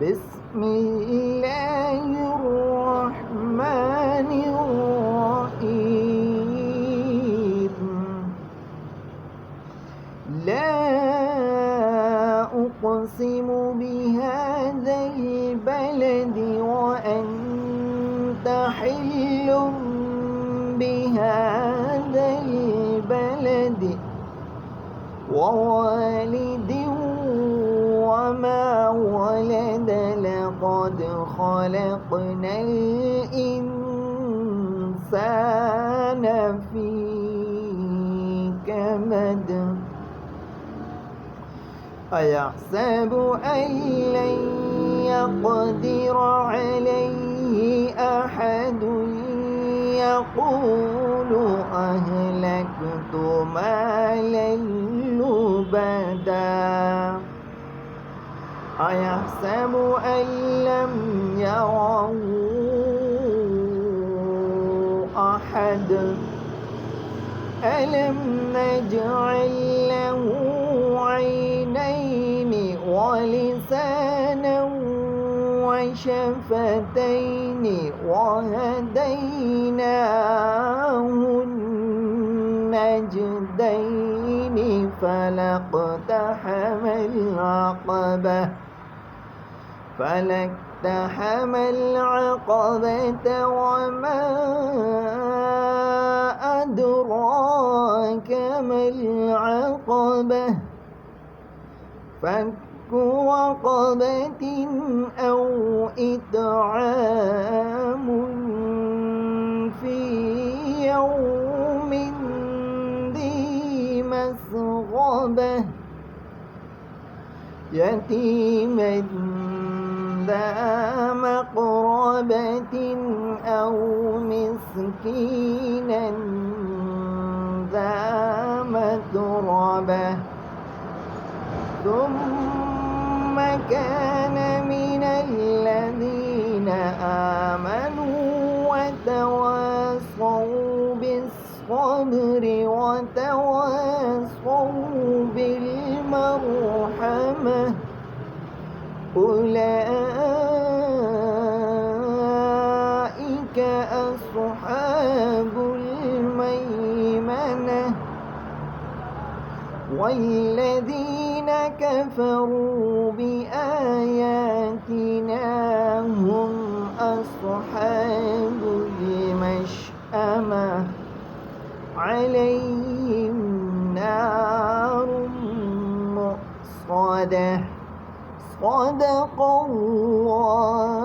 بسم الله الرحمن الرحيم. لا أقسم بهذا البلد وأنت حل بهذا البلد ووالد وما ولد. لقد خلقنا الإنسان في كبد. أيحسب أن لن يقدر عليه أحد يقول أهلكت مالا لبدا. أيحسب أن لم يره أحد. ألم نجعل له عينين ولسانا وشفتين وهديناه النجدين فلاقتحم العقبة وما أدراك ما العقبة. فك رقبة أو إطعام في يوم ذي مسغبة يتيما ذا مقربة أو مسكينا ذا متربة. ثم كان من الذين آمنوا وتواصوا بالصبر وتواصوا بالمرحمة أولئك أصحاب الميمنة. والذين كفروا بآياتنا هم أصحاب المشأمة عليهم نار مؤصدة. صدق الله